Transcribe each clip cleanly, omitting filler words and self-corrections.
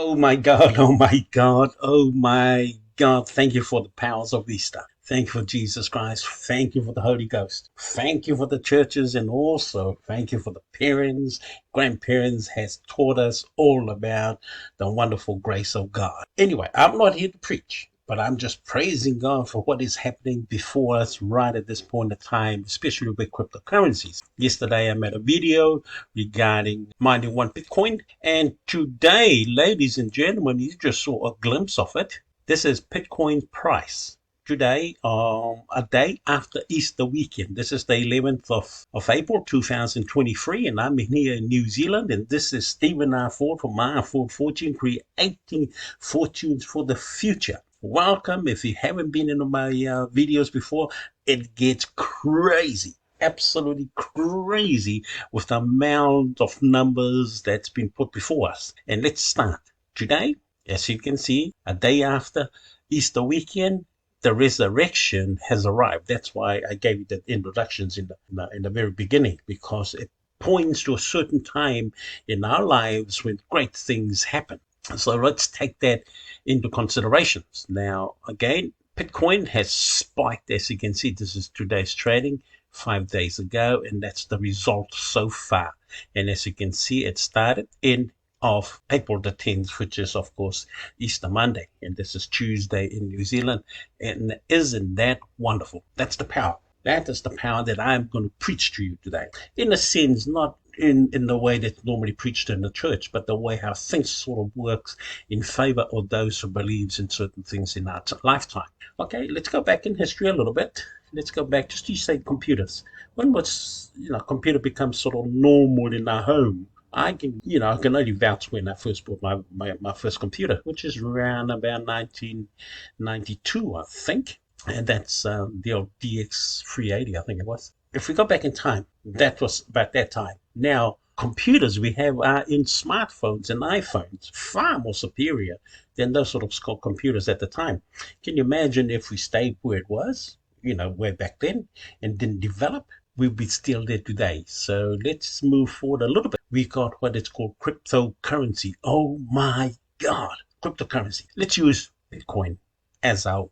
Oh my God, oh my God, oh my God. Thank you for the powers of Easter. Thank you for Jesus Christ. Thank you for the Holy Ghost. Thank you for the churches, and also thank you for the parents, grandparents has taught us all about the wonderful grace of God. Anyway, I'm not here to preach, but I'm just praising God for what is happening before us right at this point in time, especially with cryptocurrencies. Yesterday, I made a video regarding mining one Bitcoin, and today, ladies and gentlemen, you just saw a glimpse of it. This is Bitcoin price. Today, a day after Easter weekend. This is the 11th of April 2023, and I'm here in New Zealand. And this is Stephen R. Ford from R. Ford Fortune, creating fortunes for the future. Welcome. If you haven't been in my videos before, it gets crazy, absolutely crazy with the amount of numbers that's been put before us. And let's start. Today, as you can see, a day after Easter weekend, the resurrection has arrived. That's why I gave you the introductions in the very beginning, because it points to a certain time in our lives when great things happen. So let's take that into considerations. Now, again, Bitcoin has spiked. As you can see, this is today's trading 5 days ago, and that's the result so far. And as you can see, it started in of April the 10th, which is, of course, Easter Monday. And this is Tuesday in New Zealand. And isn't that wonderful? That's the power. That is the power that I'm going to preach to you today. In a sense, not in the way that's normally preached in the church, but the way how things sort of works in favor of those who believes in certain things in our lifetime. Okay, let's go back in history a little bit. Let's go back just to say computers. When was computer becomes sort of normal in our home? I can only vouch when I first bought my first computer, which is around about 1992, I think. And that's the old DX380, I think it was. If we go back in time, that was about that time. Now, computers we have are in smartphones and iPhones, far more superior than those sort of computers at the time. Can you imagine if we stayed where it was, way back then, and didn't develop? We'll be still there today. So let's move forward a little bit. We got what it's called cryptocurrency. Oh my God, cryptocurrency. Let's use Bitcoin as our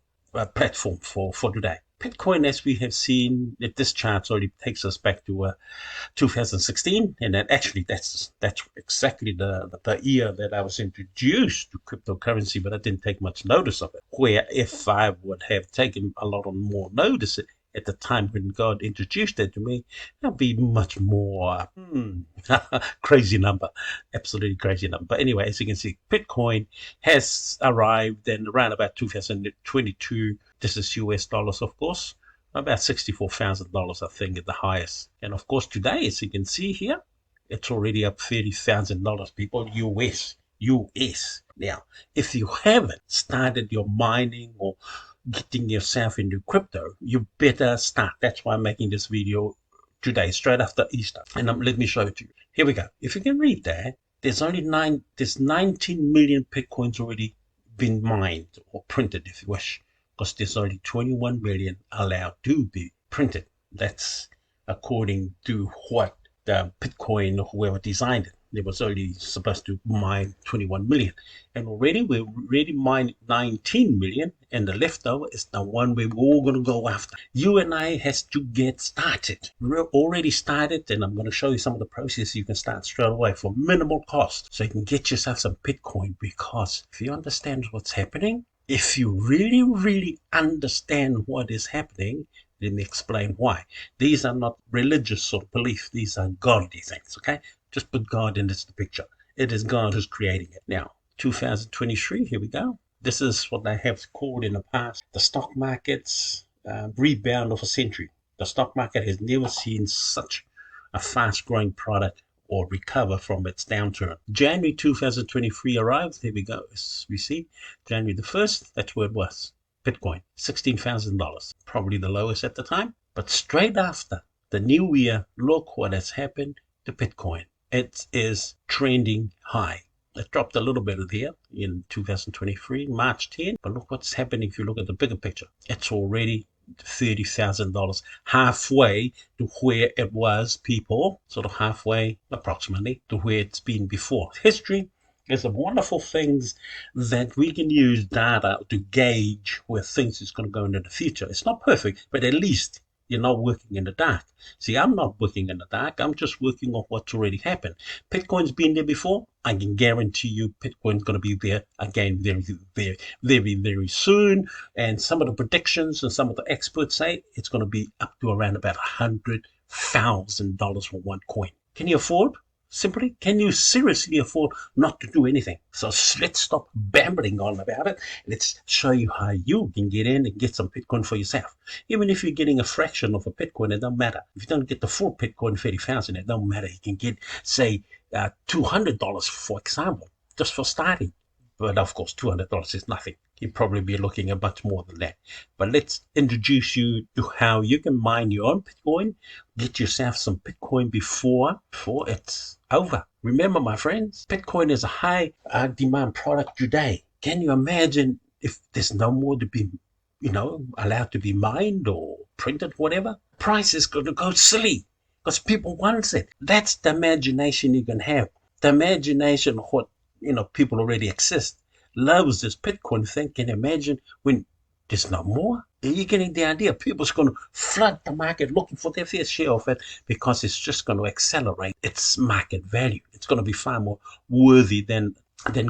platform for today. Bitcoin, as we have seen, if this chart already takes us back to 2016, and then actually that's exactly the year that I was introduced to cryptocurrency, but I didn't take much notice of it. Where if I would have taken a lot more notice at the time when God introduced it to me, that'd be much more crazy number, absolutely crazy number. But anyway, as you can see, Bitcoin has arrived in around about 2022. This is US dollars, of course, about $64,000, I think, at the highest. And of course, today, as you can see here, it's already up $30,000, people, US. Now, if you haven't started your mining or getting yourself into crypto, you better start. That's why I'm making this video today, straight after Easter. And let me show it to you. Here we go. If you can read that, there's 19 million Bitcoins already been mined or printed, if you wish, because there's only 21 million allowed to be printed. That's according to what the Bitcoin, whoever designed it. It was only supposed to mine 21 million. And already we've already mined 19 million, and the leftover is the one we're all going to go after. You and I has to get started. We're already started, and I'm going to show you some of the processes you can start straight away for minimal cost, so you can get yourself some Bitcoin. Because if you understand what's happening, if you really, really understand what is happening, let me explain why. These are not religious sort of belief. These are godly things, okay? Just put God in this picture. It is God who's creating it. Now, 2023, here we go. This is what I have called in the past the stock market's rebound of a century. The stock market has never seen such a fast-growing product or recover from its downturn. January 2023 arrives. Here we go. As we see, January the 1st, that's where it was. Bitcoin, $16,000. Probably the lowest at the time. But straight after the new year, look what has happened to Bitcoin. It is trending high. It dropped a little bit here in 2023, March 10. But look what's happening if you look at the bigger picture. It's already $30,000, halfway to where it was, people, sort of halfway approximately to where it's been before. History There's some wonderful things that we can use data to gauge where things is going to go into the future. It's not perfect, but at least you're not working in the dark. See, I'm not working in the dark. I'm just working on what's already happened. Bitcoin's been there before. I can guarantee you Bitcoin's going to be there again very, very, very, very soon. And some of the predictions and some of the experts say it's going to be up to around about $100,000 for one coin. Can you afford? Simply, can you seriously afford not to do anything? So let's stop babbling on about it. Let's show you how you can get in and get some Bitcoin for yourself. Even if you're getting a fraction of a Bitcoin, it don't matter. If you don't get the full Bitcoin, 30,000, it don't matter. You can get, say, $200, for example, just for starting. But of course, $200 is nothing. You'd probably be looking at much more than that. But let's introduce you to how you can mine your own Bitcoin, get yourself some Bitcoin before it's over. Remember, my friends, Bitcoin is a high demand product today. Can you imagine if there's no more to be, allowed to be mined or printed, whatever? Price is going to go silly because people want it. That's the imagination you can have. The imagination of what, people already exist. Loves this Bitcoin thing. Can you imagine when there's no more? Are you getting the idea? People's going to flood the market looking for their fair share of it because it's just going to accelerate its market value. It's going to be far more worthy than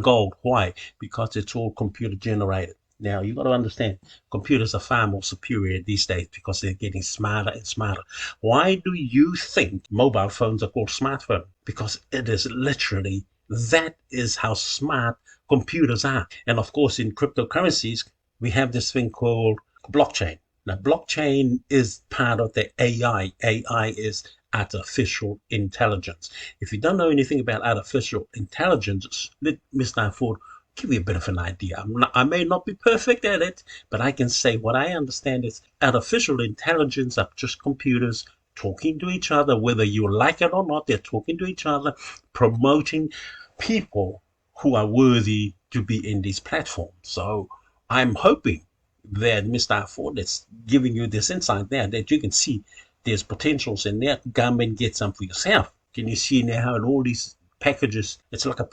gold. Why? Because it's all computer generated. Now, you got to understand, computers are far more superior these days because they're getting smarter and smarter. Why do you think mobile phones are called smartphones? Because it is literally, that is how smart computers are. And of course, in cryptocurrencies, we have this thing called blockchain. Now, blockchain is part of the AI. AI is artificial intelligence. If you don't know anything about artificial intelligence, let Mr. Ford give you a bit of an idea. I may not be perfect at it, but I can say what I understand is artificial intelligence are just computers talking to each other, whether you like it or not. They're talking to each other, promoting people who are worthy to be in these platforms. So I'm hoping that Mr. Ford is giving you this insight there that you can see there's potentials in there. Come and get some for yourself. Can you see now how in all these packages, it's like a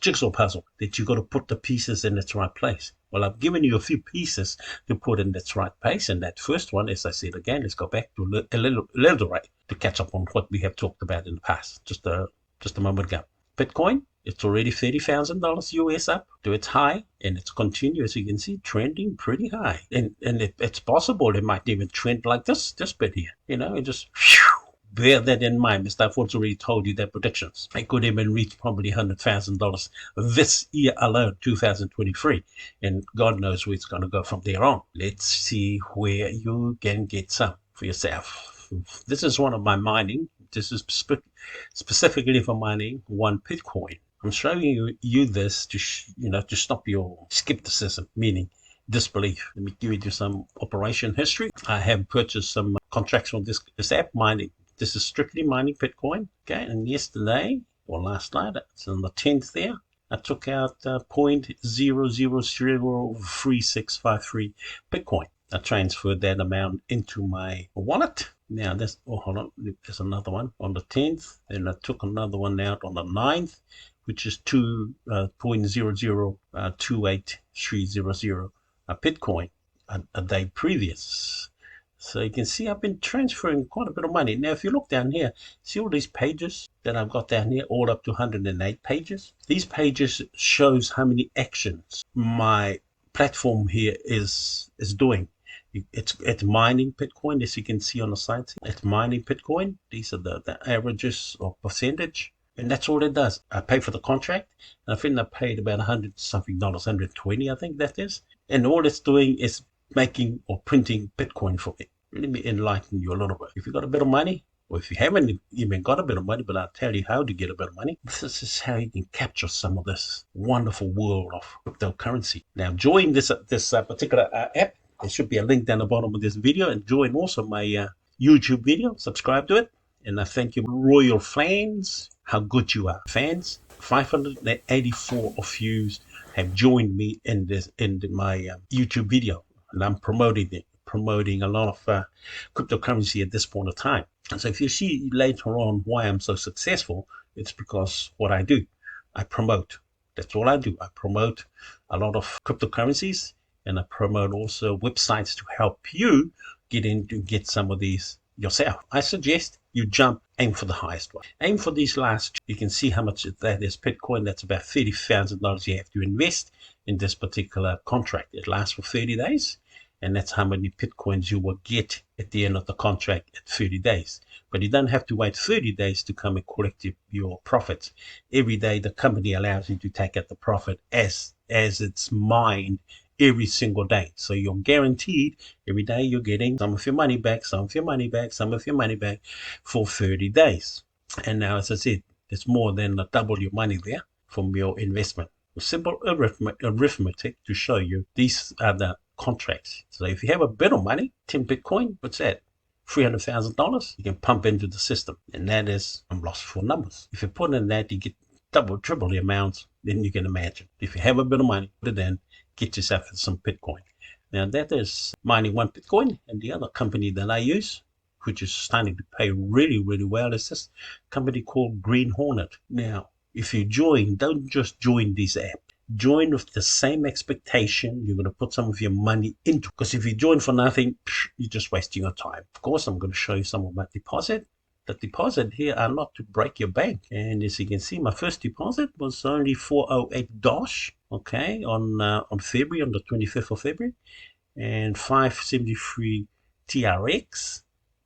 jigsaw puzzle that you got to put the pieces in its right place. Well, I've given you a few pieces to put in its right place, and that first one, as I said again, let's go back to a little to catch up on what we have talked about in the past, just a moment ago. Bitcoin, it's already $30,000 US up to its high, and it's continuous. You can see trending pretty high, and it's possible it might even trend like this bit here. It just bear that in mind. Mr. Ford's already told you their predictions. It could even reach probably $100,000 this year alone, 2023. And God knows where it's going to go from there on. Let's see where you can get some for yourself. This is one of my mining. This is specifically for mining one Bitcoin. I'm showing you this to stop your skepticism, meaning disbelief. Let me give you some operation history. I have purchased some contracts on this app mining. This is strictly mining Bitcoin. Okay, and yesterday or last night, it's on the 10th there, I took out 0.003653 Bitcoin. I transferred that amount into my wallet. Now hold on, there's another one on the 10th, and I took another one out on the 9th, which is 2.0028300 Bitcoin a day previous. So you can see I've been transferring quite a bit of money. Now, if you look down here, see all these pages that I've got down here, all up to 108 pages. These pages shows how many actions my platform here is doing. It's mining Bitcoin, as you can see on the side. It's mining Bitcoin. These are the averages or percentage. And that's all it does. I pay for the contract. And I think I paid about $100 something, 120, I think that is. And all it's doing is making or printing Bitcoin for me. Let me enlighten you a little bit. If you got a bit of money, or if you haven't even got a bit of money, but I'll tell you how to get a bit of money. This is how you can capture some of this wonderful world of cryptocurrency. Now, join this particular app. There should be a link down the bottom of this video, and join also my YouTube video. Subscribe to it. And I thank you, royal fans. How good you are, fans. 584 of you have joined me in my YouTube video, and I'm promoting a lot of cryptocurrency at this point of time. And so if you see later on why I'm so successful, it's because what I do. I promote That's all I do. I promote a lot of cryptocurrencies, and I promote also websites to help you get some of these yourself. I suggest you aim for the highest one. Aim for these last. You can see how much that is Bitcoin. That's about $30,000 you have to invest in this particular contract. It lasts for 30 days. And that's how many Bitcoins you will get at the end of the contract at 30 days. But you don't have to wait 30 days to come and collect your profits. Every day the company allows you to take out the profit as it's mined every single day. So you're guaranteed every day you're getting some of your money back, some of your money back, some of your money back for 30 days. And now, as I said, it's more than double your money there from your investment. Simple arithmetic to show you these are the contracts. So if you have a bit of money, 10 Bitcoin, what's that? $300,000 you can pump into the system. And that is, I'm lost for numbers. If you put in that, you get double, triple the amounts, then you can imagine. If you have a bit of money, put it in, get yourself some Bitcoin. Now that is mining one Bitcoin. And the other company that I use, which is starting to pay really, really well, is this company called Green Hornet. Now, if you join, don't just join this app. Join with the same expectation you're going to put some of your money into. Because if you join for nothing, you're just wasting your time. Of course, I'm going to show you some of my deposit. The deposit here are not to break your bank. And as you can see, my first deposit was only $408, okay, on February, on the 25th of February. And 573 TRX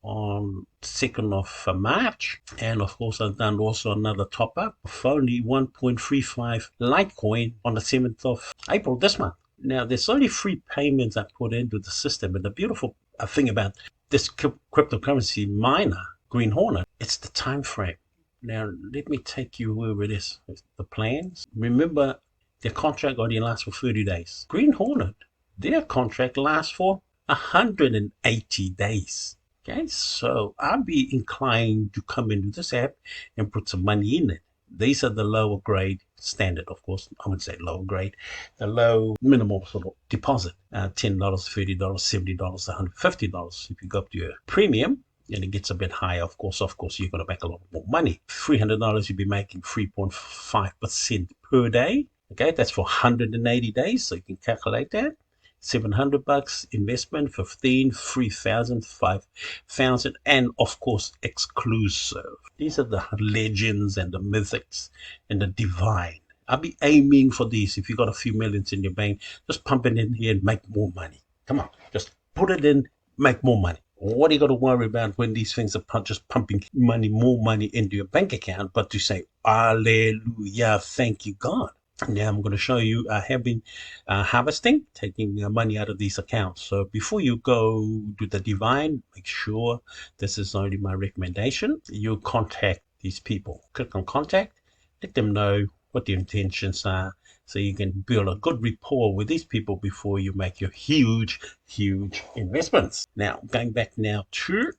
on 2nd of March. And of course, I've done also another top up of only 1.35 Litecoin on the 7th of April this month. Now, there's only 3 payments I put into the system. And the beautiful thing about this cryptocurrency miner, Green Hornet, it's the time frame. Now, let me take you where it is. The plans. Remember, their contract only lasts for 30 days. Green Hornet, their contract lasts for 180 days. Okay, so I'd be inclined to come into this app and put some money in it. These are the lower grade standard, of course. I would say lower grade, the low minimal sort of deposit, $10, $30, $70, $150. If you go up to your premium, and it gets a bit higher, of course, you're going to make a lot more money. $300, you'll be making 3.5% per day. Okay, that's for 180 days, so you can calculate that. $700 investment, 15, 3,000, 5,000, and of course exclusive. These are the legends and the mythics and the divine. I'll be aiming for these. If you got a few millions in your bank, just pump it in here and make more money. Come on, just put it in, make more money. What do you got to worry about when these things are just pumping money, more money into your bank account, but to say, hallelujah, thank you, God. Now I'm going to show you I have been harvesting, taking money out of these accounts. So before you go to the divine, make sure this is only my recommendation. You contact these people. Click on contact, let them know what their intentions are, so you can build a good rapport with these people before you make your huge, huge investments. Now, going back now to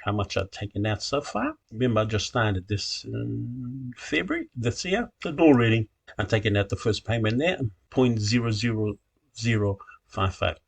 how much I've taken out so far. Remember, I just started this in February this year. So already I'm taking out the first payment there, 0.00055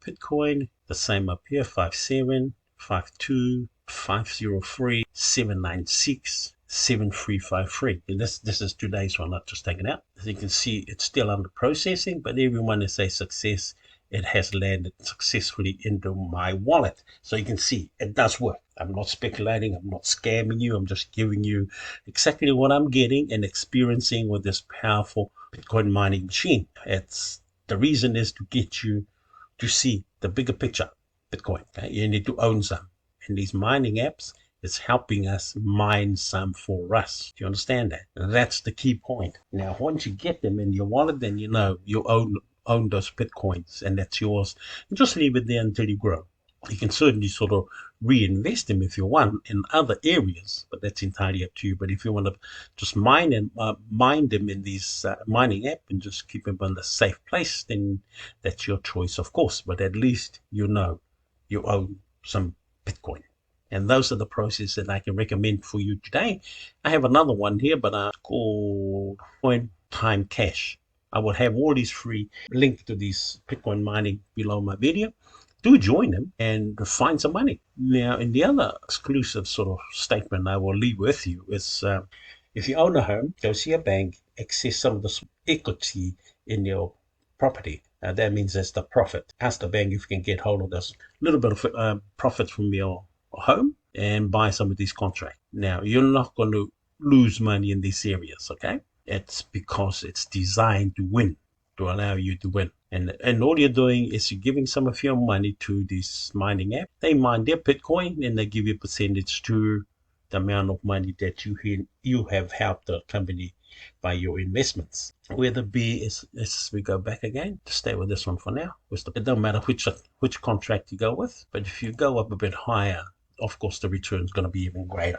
Bitcoin. The same up here, 57, 52, 503, 796, 7353. And this is today's one, not just taken out. As you can see, it's still under processing, but everyone is a success. It has landed successfully into my wallet. So you can see it does work. I'm not speculating. I'm not scamming you. I'm just giving you exactly what I'm getting and experiencing with this powerful Bitcoin mining machine. It's the reason is to get you to see the bigger picture. Bitcoin. Okay? You need to own some. And these mining apps is helping us mine some for us. Do you understand that? And that's the key point. Now, once you get them in your wallet, then you know you own those Bitcoins and that's yours. And just leave it there until you grow. You can certainly sort of reinvest them if you want in other areas, but that's entirely up to you. But if you want to just mine them in these mining app and just keep them in a safe place, then that's your choice, of course. But at least you know you own some Bitcoin. And those are the processes that I can recommend for you today. I have another one here, but it's called Bitcoin Time Cash. I will have all these free links to these Bitcoin mining below my video. Do join them and find some money. Now, in the other exclusive sort of statement I will leave with you is if you own a home, go see a bank access some of the equity in your property. That means that's the profit. Ask the bank if you can get hold of this little bit of profit from your home and buy some of these contracts. Now, you're not going to lose money in these areas, okay? It's because it's designed to win, to allow you to win. And all you're doing is you're giving some of your money to this mining app. They mine their Bitcoin and they give you a percentage to the amount of money that you have helped the company by your investments. Whether be is we go back again to stay with this one for now. It don't matter which contract you go with, but if you go up a bit higher, of course the return is going to be even greater.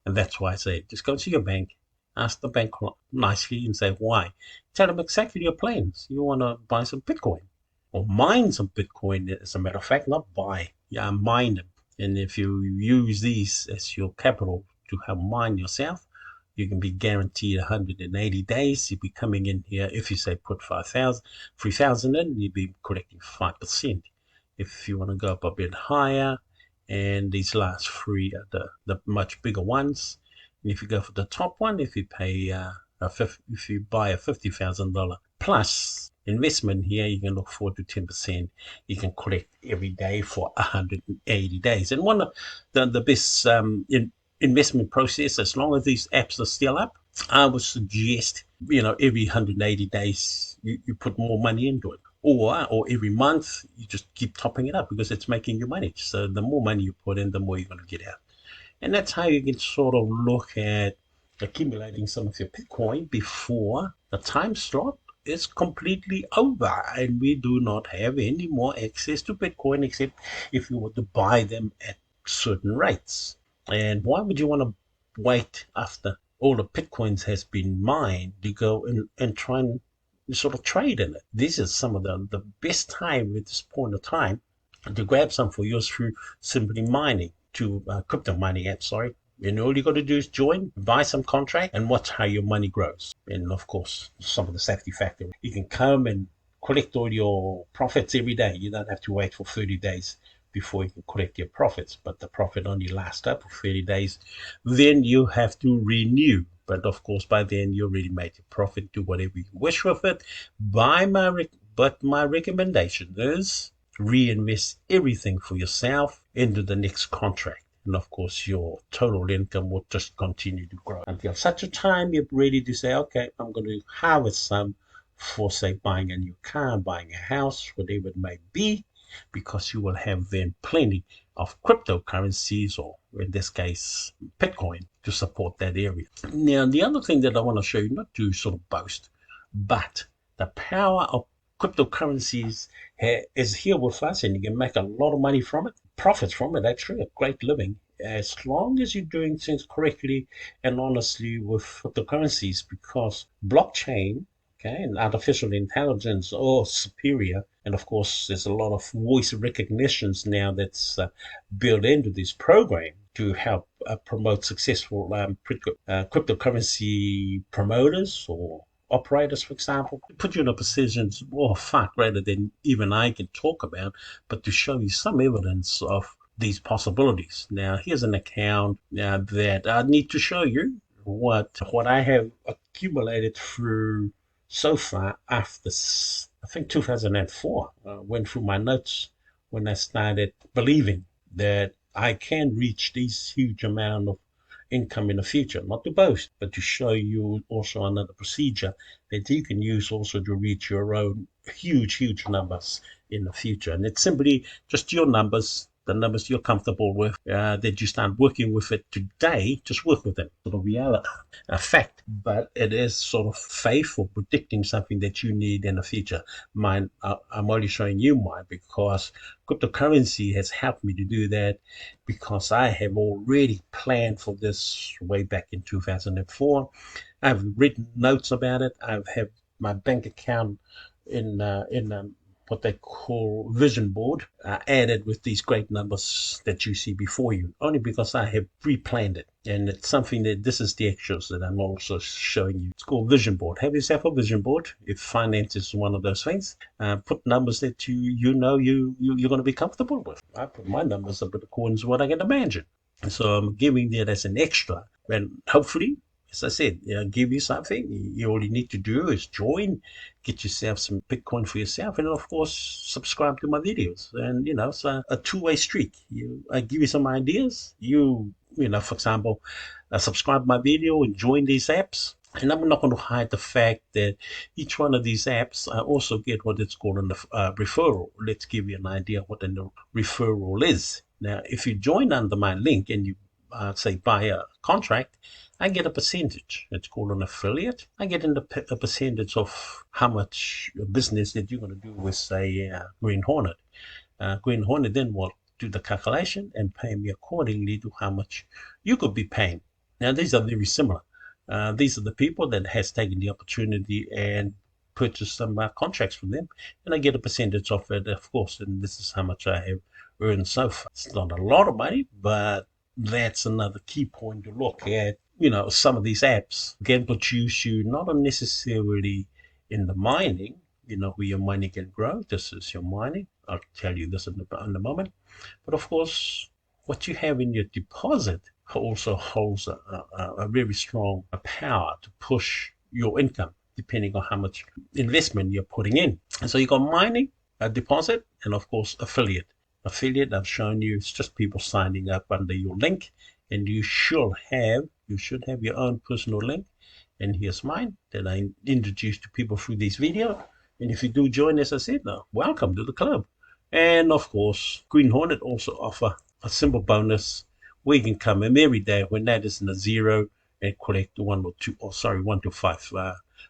And that's why I say just go to your bank, ask the bank nicely and say why. Tell them exactly your plans. You want to buy some Bitcoin or mine some Bitcoin, as a matter of fact, not buy. Yeah, mine them. And if you use these as your capital to help mine yourself, you can be guaranteed 180 days. You'll be coming in here. If you say put 3,000 in, you'll be collecting 5%. If you want to go up a bit higher, and these last three are the much bigger ones. And if you go for the top one, if you pay if you buy a $50,000 plus investment here, you can look forward to 10%. You can collect every day for 180 days. And one of the best investment process, as long as these apps are still up, I would suggest, every 180 days you put more money into it. Or every month you just keep topping it up because it's making you money. So the more money you put in, the more you're going to get out. And that's how you can sort of look at accumulating some of your Bitcoin before the time slot is completely over and we do not have any more access to Bitcoin except if you were to buy them at certain rates. And why would you want to wait after all the Bitcoins has been mined to go and try and sort of trade in it? This is some of the best time at this point of time to grab some for yours through simply mining to crypto mining app, sorry. And all you got to do is join, buy some contract, and watch how your money grows. And of course, some of the safety factor. You can come and collect all your profits every day. You don't have to wait for 30 days before you can collect your profits, but the profit only lasts up for 30 days. Then you have to renew. But of course, by then you already made your profit. Do whatever you wish with it. But my recommendation is reinvest everything for yourself into the next contract. And of course, your total income will just continue to grow until such a time you're ready to say, okay, I'm going to harvest some for, say, buying a new car, buying a house, whatever it may be, because you will have then plenty of cryptocurrencies, or in this case, Bitcoin, to support that area. Now, the other thing that I want to show you, not to sort of boast, but the power of cryptocurrencies is here with us, and you can make a lot of money from it, profits from it, actually, a great living, as long as you're doing things correctly and honestly with cryptocurrencies, because blockchain, okay, and artificial intelligence are superior. And of course, there's a lot of voice recognitions now that's built into this program to help promote successful cryptocurrency promoters or operators, for example, put you in a position far greater than even I can talk about, but to show you some evidence of these possibilities. Now, here's an account that I need to show you what I have accumulated through so far after, I think, 2004. Went through my notes when I started believing that I can reach this huge amount of income in the future, not to boast, but to show you also another procedure that you can use also to reach your own huge numbers in the future. And it's simply just your numbers, the numbers you're comfortable with, that you start working with it today. Just work with it. Sort of reality, a fact, but it is sort of faith or predicting something that you need in the future. Mine, I'm only showing you mine because cryptocurrency has helped me to do that, because I have already planned for this way back in 2004. I've written notes about it. I've had my bank account in what they call vision board, added with these great numbers that you see before you, only because I have pre-planned it. And it's something that, this is the extras that I'm also showing you. It's called vision board. Have yourself a vision board. If finance is one of those things, put numbers that you're going to be comfortable with. I put my numbers up in accordance with what I can imagine. And so I'm giving that as an extra, and hopefully as I said, give you something. All you need to do is join, get yourself some Bitcoin for yourself, and of course, subscribe to my videos. And it's a two-way street. I give you some ideas. For example, subscribe to my video and join these apps. And I'm not going to hide the fact that each one of these apps, I also get what it's called a referral. Let's give you an idea what a referral is. Now, if you join under my link and you say buy a contract, I get a percentage. It's called an affiliate. I get a percentage of how much business that you're going to do with, say, Green Hornet. Green Hornet then will do the calculation and pay me accordingly to how much you could be paying. Now, these are very similar. These are the people that has taken the opportunity and purchased some contracts from them, and I get a percentage of it, of course, and this is how much I have earned so far. It's not a lot of money, but that's another key point to look at. Some of these apps can produce you not necessarily in the mining, where your money can grow. This is your mining. I'll tell you this in a moment. But of course, what you have in your deposit also holds a very strong power to push your income, depending on how much investment you're putting in. And so you got mining, a deposit, and of course affiliate. Affiliate, I've shown you, it's just people signing up under your link, and you should have your own personal link. And here's mine that I introduce to people through this video. And if you do join, as I said, welcome to the club. And of course, Green Hornet also offer a simple bonus where you can come in every day when that is in a 0 and collect 1 to 5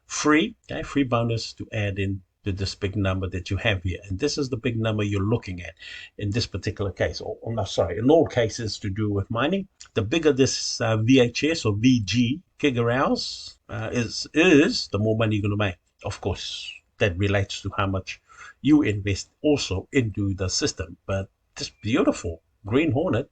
free bonus to add in to this big number that you have here. And this is the big number you're looking at in this particular case. In all cases to do with mining. The bigger this VHS or VG giga hours is, the more money you're going to make. Of course, that relates to how much you invest also into the system. But this beautiful Green Hornet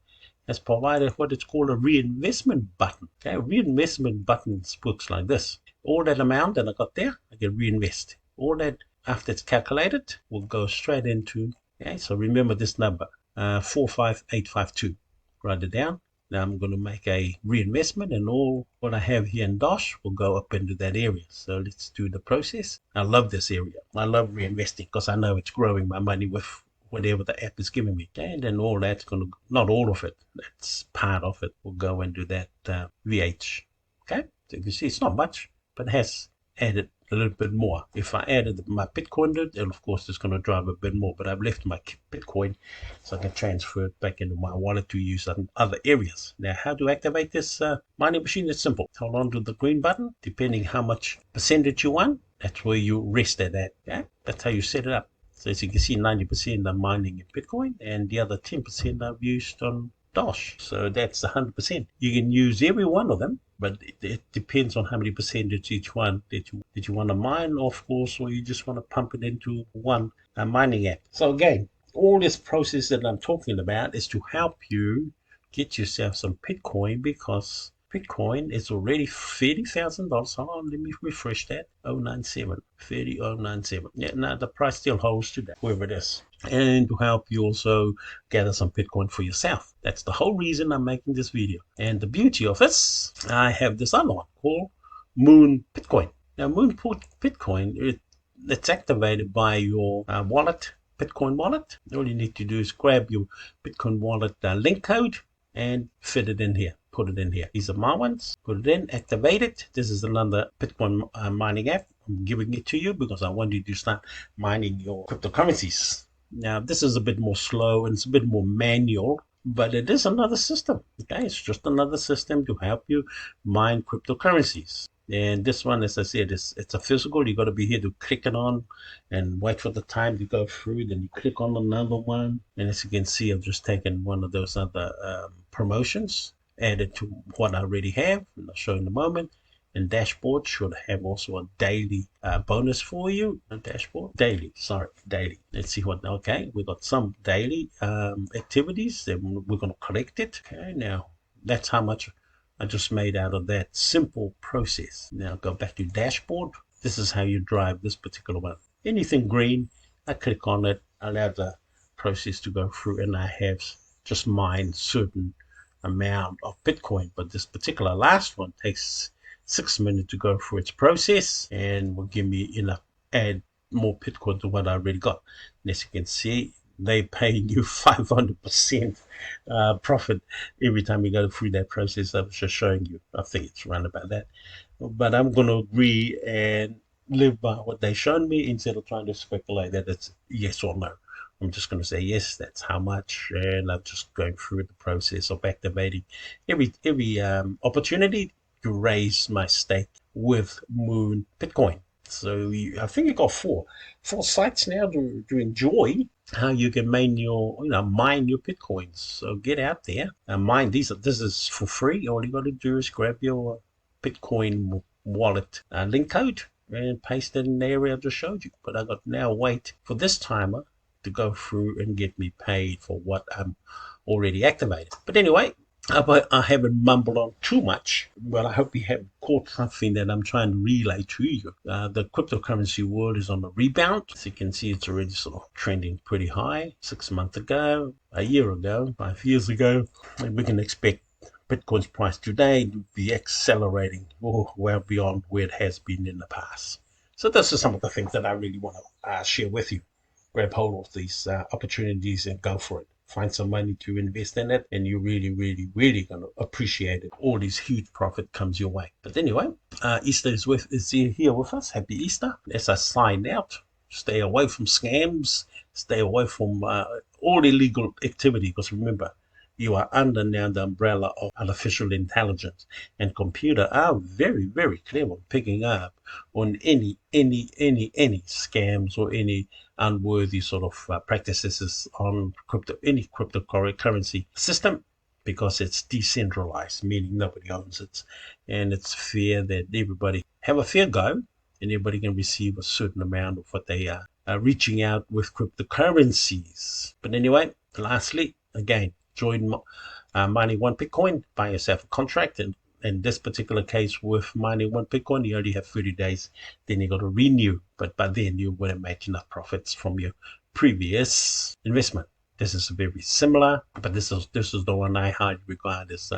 has provided what is called a reinvestment button. Okay, reinvestment button works like this. All that amount that I got there, I can reinvest. All that, after it's calculated, will go straight into, so remember this number, 45852. Write it down. Now I'm going to make a reinvestment, and all what I have here in Dosh will go up into that area. So let's do the process. I love this area. I love reinvesting because I know it's growing my money with whatever the app is giving me. Okay? And then all that's going to, not all of it, that's part of it, will go into that VH. Okay? So you can see it's not much, but it has added a little bit more. If I added my Bitcoin to it, and of course it's going to drive a bit more, but I've left my Bitcoin so I can transfer it back into my wallet to use in other areas. Now, how to activate this mining machine? It's simple. Hold on to the green button, depending how much percentage you want, that's where you rest it at. Okay? That's how you set it up. So as you can see, 90% I'm mining in Bitcoin, and the other 10% I've used on Dosh. So that's 100%. You can use every one of them, but it depends on how many percentage each one that you want to mine, of course, or you just want to pump it into one mining app. So again, all this process that I'm talking about is to help you get yourself some Bitcoin, because Bitcoin is already $30,000. Hold on, let me refresh that. 097, 30097. Yeah, now the price still holds today, wherever it is. And to help you also gather some Bitcoin for yourself. That's the whole reason I'm making this video. And the beauty of this, I have this other one called Moon Bitcoin. Now, Moon Bitcoin, it's activated by your wallet, Bitcoin wallet. All you need to do is grab your Bitcoin wallet link code and fit it in here. Put it in here. These are my ones. Put it in, activate it. This is another Bitcoin mining app. I'm giving it to you because I want you to start mining your cryptocurrencies. Now, this is a bit more slow and it's a bit more manual, but it is another system. Okay, it's just another system to help you mine cryptocurrencies. And this one, as I said, it's a physical. You got to be here to click it on and wait for the time to go through. Then you click on another one. And as you can see, I've just taken one of those other promotions, added to what I already have. And I'll show you in a moment. And dashboard should have also a daily bonus for you. A dashboard daily. Let's see what. Okay, we got some daily activities. Then we're going to collect it. Okay, now that's how much I just made out of that simple process. Now go back to dashboard. This is how you drive this particular one. Anything green, I click on it, allow the process to go through, and I have just mined certain amount of Bitcoin. But this particular last one takes 6 minutes to go through its process and will give me enough, add more Bitcoin to what I already got. And as you can see, they paying you 500% profit every time you go through that process. I was just showing you. I think it's around about that. But I'm going to agree and live by what they shown me instead of trying to speculate that it's yes or no. I'm just going to say yes, that's how much, and I'm just going through the process of activating every opportunity to raise my stake with Moon Bitcoin. So I think you got four sites now to enjoy how you can mine your Bitcoins. So get out there and mine these. This is for free. All you got to do is grab your Bitcoin wallet link code and paste it in the area I just showed you. But I got now wait for this timer to go through and get me paid for what I'm already activated. But anyway, I haven't mumbled on too much. Well, I hope you have caught something that I'm trying to relay to you. The cryptocurrency world is on a rebound. As you can see, it's already sort of trending pretty high. 6 months ago, a year ago, 5 years ago, and we can expect Bitcoin's price today to be accelerating well beyond where it has been in the past. So this is some of the things that I really want to share with you. Grab hold of these opportunities and go for it. Find some money to invest in it, and you're really, really, really going to appreciate it. All this huge profit comes your way. But anyway, Easter is here with us. Happy Easter. As I sign out, stay away from scams, stay away from all illegal activity, because remember, you are under now the umbrella of artificial intelligence, and computer are very, very clever on picking up on any scams or any unworthy sort of practices on any cryptocurrency system, because it's decentralized, meaning nobody owns it, and it's fair that everybody have a fair go, and everybody can receive a certain amount of what they are reaching out with cryptocurrencies. But anyway, lastly, again, join mining one Bitcoin, buy yourself a contract, and in this particular case with mining one Bitcoin, you only have 30 days, then you got to renew, but by then you would have made enough profits from your previous investment. This is very similar, but this is the one I highly regard as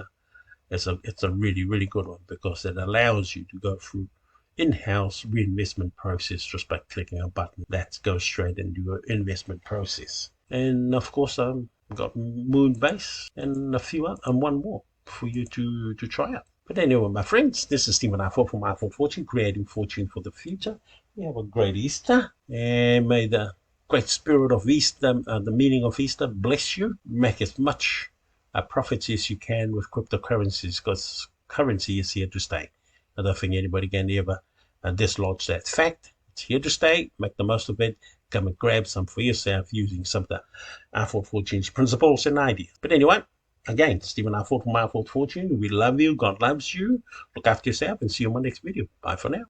it's a really, really good one, because it allows you to go through in-house reinvestment process just by clicking a button that goes straight into your investment process. And of course, got Moonbase and a few other, and one more for you to try out. But anyway, my friends, this is Stephen R4 from R4 Fortune, creating fortune for the future. You have a great Easter, and may the great spirit of Easter, the meaning of Easter, bless you. Make as much profits as you can with cryptocurrencies, because currency is here to stay. I don't think anybody can ever dislodge that fact. It's here to stay. Make the most of it. Come and grab some for yourself using some of the R4 Fortune's principles and ideas. But anyway, again, Stephen R4 from R4 Fortune. We love you. God loves you. Look after yourself, and see you in my next video. Bye for now.